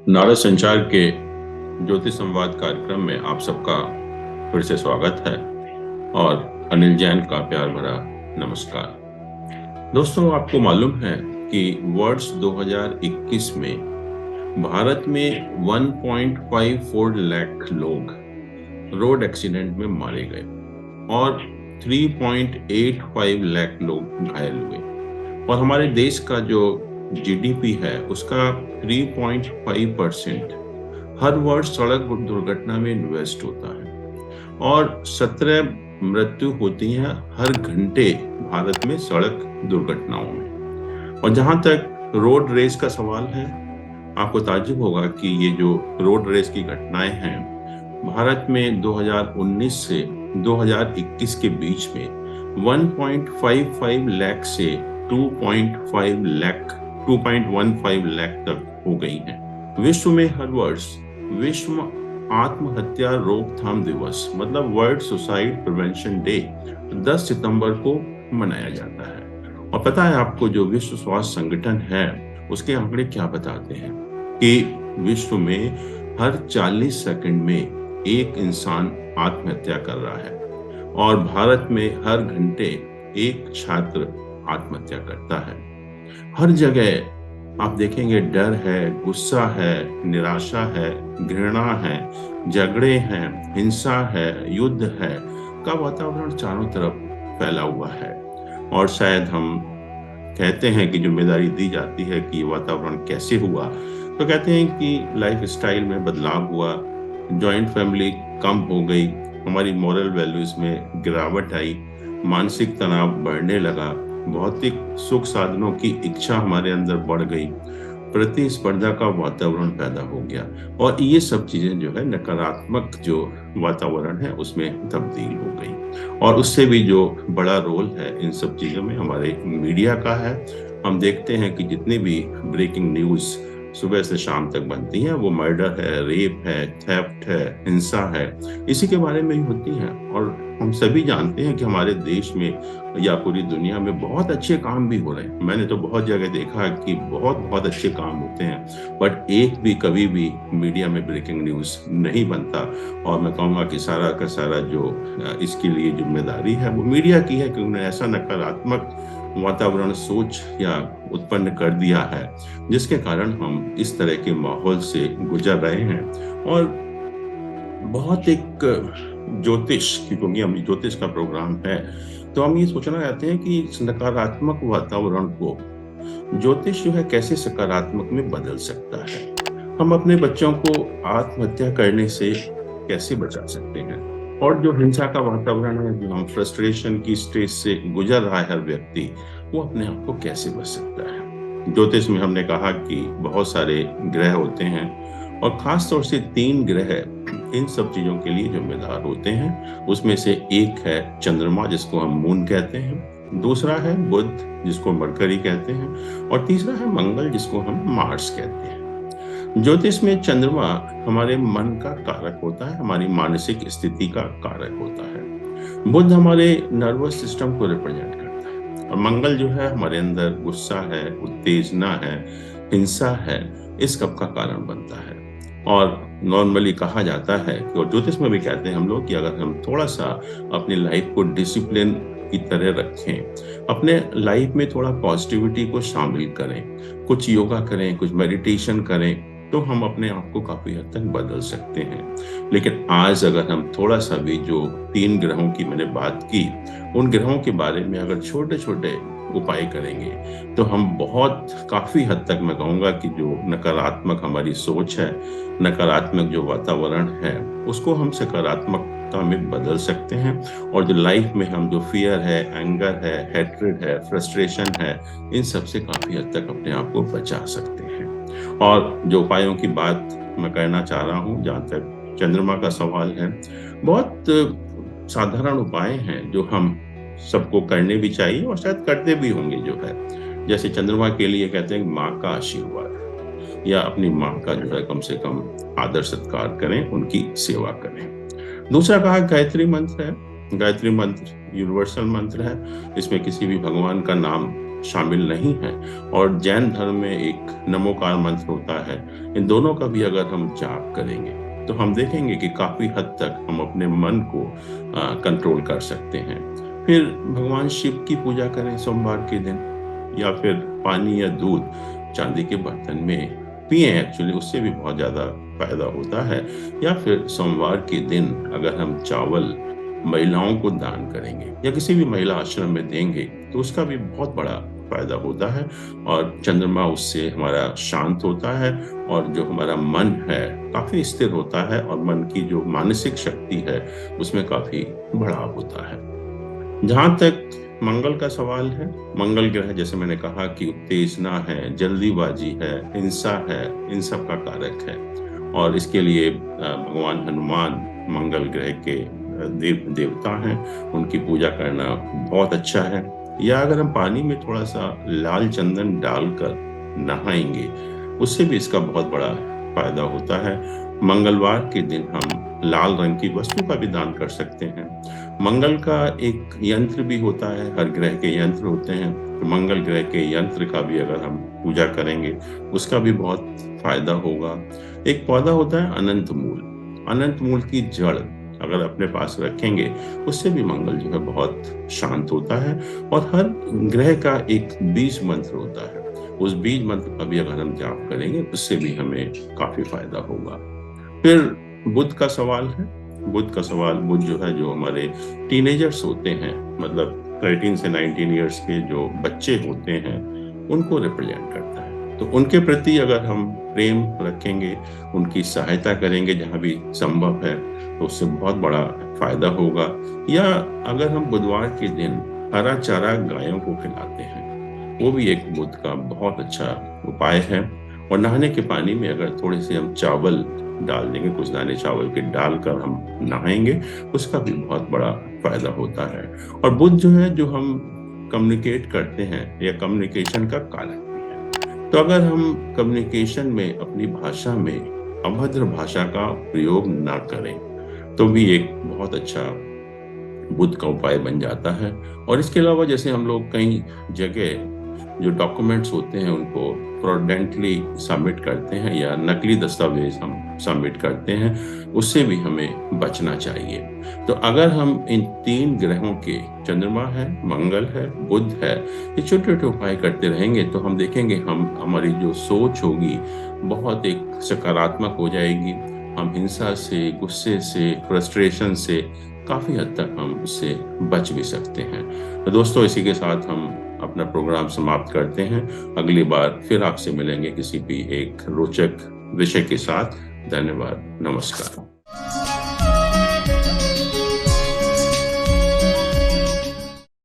नारद संचार के ज्योतिष संवाद कार्यक्रम में आप सबका फिर से स्वागत है और अनिल जैन का प्यार भरा नमस्कार। दोस्तों, आपको मालूम है कि वर्ष 2021 में भारत में 1.54 लाख लोग रोड एक्सीडेंट में मारे गए और 3.85 लाख लोग घायल हुए और हमारे देश का जो जीडीपी है उसका 3.5% हर वर्ष सड़क दुर्घटना में इन्वेस्ट होता है और 17 मृत्यु होती हैं हर घंटे भारत में सड़क दुर्घटनाओं में। और जहां तक रोड रेस का सवाल है, आपको ताज्जुब होगा कि ये जो रोड रेस की घटनाएं हैं भारत में 2019 से 2021 के बीच में 1.55 लाख से 2.15 लाख तक हो गई हैं। विश्व में हर वर्ष विश्व आत्महत्या रोकथाम दिवस मतलब वर्ल्ड सुसाइड प्रिवेंशन डे 10 सितंबर को मनाया जाता है। और पता है आपको, जो विश्व स्वास्थ्य संगठन है उसके आंकड़े क्या बताते हैं कि विश्व में हर 40 सेकंड में एक इंसान आत्महत्या कर रहा है और भारत में हर घंटे एक छात्र आत्महत्या करता है। हर जगह आप देखेंगे डर है, गुस्सा है, निराशा है, घृणा है, झगड़े हैं, हिंसा है, युद्ध है का वातावरण चारों तरफ फैला हुआ है। और शायद हम कहते हैं कि जिम्मेदारी दी जाती है कि वातावरण कैसे हुआ, तो कहते हैं कि लाइफ स्टाइल में बदलाव हुआ, जॉइंट फैमिली कम हो गई, हमारी मॉरल वैल्यूज में गिरावट आई, मानसिक तनाव बढ़ने लगा, भौतिक सुख साधनों की इच्छा हमारे अंदर बढ़ गई, प्रतिस्पर्धा का वातावरण पैदा हो गया और ये सब चीजें जो है नकारात्मक जो वातावरण है उसमें तब्दील हो गई। और उससे भी जो बड़ा रोल है इन सब चीजों में हमारे मीडिया का है। हम देखते हैं कि जितनी भी ब्रेकिंग न्यूज सुबह से शाम तक बनती हैं वो मर्डर है, रेप है, थेफ्ट है, हिंसा है, इसी के बारे में ही होती हैं। और हम सभी जानते हैं कि हमारे देश में या पूरी दुनिया में बहुत अच्छे काम भी हो रहे हैं। मैंने तो बहुत जगह देखा है कि बहुत बहुत अच्छे काम होते हैं, बट एक भी कभी भी मीडिया में ब्रेकिंग न्यूज नहीं बनता। और मैं कहूँगा कि सारा का सारा जो इसके लिए जिम्मेदारी है वो मीडिया की है कि उन्होंने ऐसा नकारात्मक वातावरण सोच या उत्पन्न कर दिया है जिसके कारण हम इस तरह के माहौल से गुजर रहे हैं। और बहुत एक ज्योतिष, क्योंकि हम ज्योतिष का प्रोग्राम है तो हम ये सोचना चाहते हैं कि इस नकारात्मक वातावरण को ज्योतिष जो है कैसे सकारात्मक में बदल सकता है। हम अपने बच्चों को आत्महत्या करने से कैसे बचा सकते हैं और जो हिंसा का वातावरण है, जो हम फ्रस्ट्रेशन की स्टेज से गुजर रहा है हर व्यक्ति, वो अपने आप को कैसे बच सकता है। ज्योतिष में हमने कहा कि बहुत सारे ग्रह होते हैं और खास तौर से 3 ग्रह इन सब चीजों के लिए जिम्मेदार होते हैं। उसमें से एक है चंद्रमा जिसको हम मून कहते हैं, दूसरा है बुध जिसको मरकरी कहते हैं और तीसरा है मंगल जिसको हम मार्स कहते हैं। ज्योतिष में चंद्रमा हमारे मन का कारक होता है, हमारी मानसिक स्थिति का कारक होता है। बुध हमारे नर्वस सिस्टम को रिप्रेजेंट करता है और मंगल जो है हमारे अंदर गुस्सा है, उत्तेजना है, हिंसा है, इस सब का कारण बनता है। और नॉर्मली कहा जाता है कि, और ज्योतिष में भी कहते हैं हम लोग, कि अगर हम थोड़ा सा अपनी लाइफ को डिसिप्लिन की तरह रखें, अपने लाइफ में थोड़ा पॉजिटिविटी को शामिल करें, कुछ योगा करें, कुछ मेडिटेशन करें, तो हम अपने आप को काफी हद तक बदल सकते हैं। लेकिन आज अगर हम थोड़ा सा भी जो 3 ग्रहों की मैंने बात की, उन ग्रहों के बारे में अगर छोटे छोटे उपाय करेंगे तो हम बहुत काफी हद तक, मैं कहूँगा कि जो नकारात्मक हमारी सोच है, नकारात्मक जो वातावरण है, उसको हम सकारात्मकता में बदल सकते हैं। और जो लाइफ में हम जो फियर है, एंगर है, हेट्रेड है, फ्रस्ट्रेशन है, इन सब से काफी हद तक अपने आप को बचा सकते हैं। और जो उपायों की बात मैं कहना चाह रहा हूँ, जहाँ तक चंद्रमा का सवाल है, बहुत साधारण उपाय हैं जो हम सबको करने भी चाहिए और शायद करते भी होंगे। जो है जैसे चंद्रमा के लिए कहते हैं माँ का आशीर्वाद, या अपनी माँ का जो है कम से कम आदर सत्कार करें, उनकी सेवा करें। दूसरा कहा गायत्री मंत्र है। गायत्री मंत्र यूनिवर्सल मंत्र है, इसमें किसी भी भगवान का नाम शामिल नहीं है, और जैन धर्म में एक नमोकार मंत्र होता है, इन दोनों का भी अगर हम जाप करेंगे तो हम देखेंगे कि काफी हद तक हम अपने मन को कंट्रोल कर सकते हैं। फिर भगवान शिव की पूजा करें सोमवार के दिन, या फिर पानी या दूध चांदी के बर्तन में पिए, एक्चुअली उससे भी बहुत ज्यादा फायदा होता है। या फिर सोमवार के दिन अगर हम चावल महिलाओं को दान करेंगे या किसी भी महिला आश्रम में देंगे तो उसका भी बहुत बड़ा फायदा होता है, और चंद्रमा उससे हमारा शांत होता है, और जो हमारा मन है काफी स्थिर होता है, और मन की जो मानसिक शक्ति है उसमें काफी बढ़ाव होता है। जहां तक मंगल का सवाल है, मंगल ग्रह जैसे मैंने कहा कि उत्तेजना है, जल्दीबाजी है, हिंसा है, इन सब का कारक है, और इसके लिए भगवान हनुमान मंगल ग्रह के देवता हैं, उनकी पूजा करना बहुत अच्छा है। या अगर हम पानी में थोड़ा सा लाल चंदन डालकर नहाएंगे, उससे भी इसका बहुत बड़ा फायदा होता है। मंगलवार के दिन हम लाल रंग की वस्तु का भी दान कर सकते हैं। मंगल का एक यंत्र भी होता है, हर ग्रह के यंत्र होते हैं, तो मंगल ग्रह के यंत्र का भी अगर हम पूजा करेंगे उसका भी बहुत फायदा होगा। एक पौधा होता है अनंत मूल, अनंत मूल की जड़ अगर अपने पास रखेंगे उससे भी मंगल जो है बहुत शांत होता है। और हर ग्रह का एक बीज मंत्र होता है, उस बीज मंत्र का भी अगर हम जाप करेंगे उससे भी हमें काफी फायदा होगा। फिर बुध का सवाल है। बुध का सवाल, बुध जो है जो हमारे टीनेजर्स होते हैं, मतलब 13 से 19 ईयर्स के जो बच्चे होते हैं उनको रिप्रेजेंट करता है। तो उनके प्रति अगर हम प्रेम रखेंगे, उनकी सहायता करेंगे जहां भी संभव है, तो उससे बहुत बड़ा फायदा होगा। या अगर हम बुधवार के दिन हरा चारा गायों को खिलाते हैं, वो भी एक बुध का बहुत अच्छा उपाय है। और नहाने के पानी में अगर थोड़े से हम चावल डाल देंगे, कुछ दाने चावल के डालकर हम नहाएंगे, उसका भी बहुत बड़ा फायदा होता है। और बुध जो है जो हम कम्युनिकेट करते हैं या कम्युनिकेशन का कारक भी है। तो अगर हम कम्युनिकेशन में अपनी भाषा में अभद्र भाषा का प्रयोग ना करें तो भी एक बहुत अच्छा बुध का उपाय बन जाता है। और इसके अलावा जैसे हम लोग कई जगह जो डॉक्यूमेंट्स होते हैं उनको फ्रॉडलेंटली सबमिट करते हैं या नकली दस्तावेज हम सबमिट करते हैं, उससे भी हमें बचना चाहिए। तो अगर हम इन 3 ग्रहों के, चंद्रमा है, मंगल है, बुध है, ये छोटे छोटे उपाय करते रहेंगे तो हम देखेंगे हमारी जो सोच होगी बहुत एक सकारात्मक हो जाएगी। हम हिंसा से, गुस्से से, फ्रस्ट्रेशन से काफी हद तक हम उससे बच भी सकते हैं। तो दोस्तों, इसी के साथ हम अपना प्रोग्राम समाप्त करते हैं। अगली बार फिर आपसे मिलेंगे किसी भी एक रोचक विषय के साथ। धन्यवाद, नमस्कार।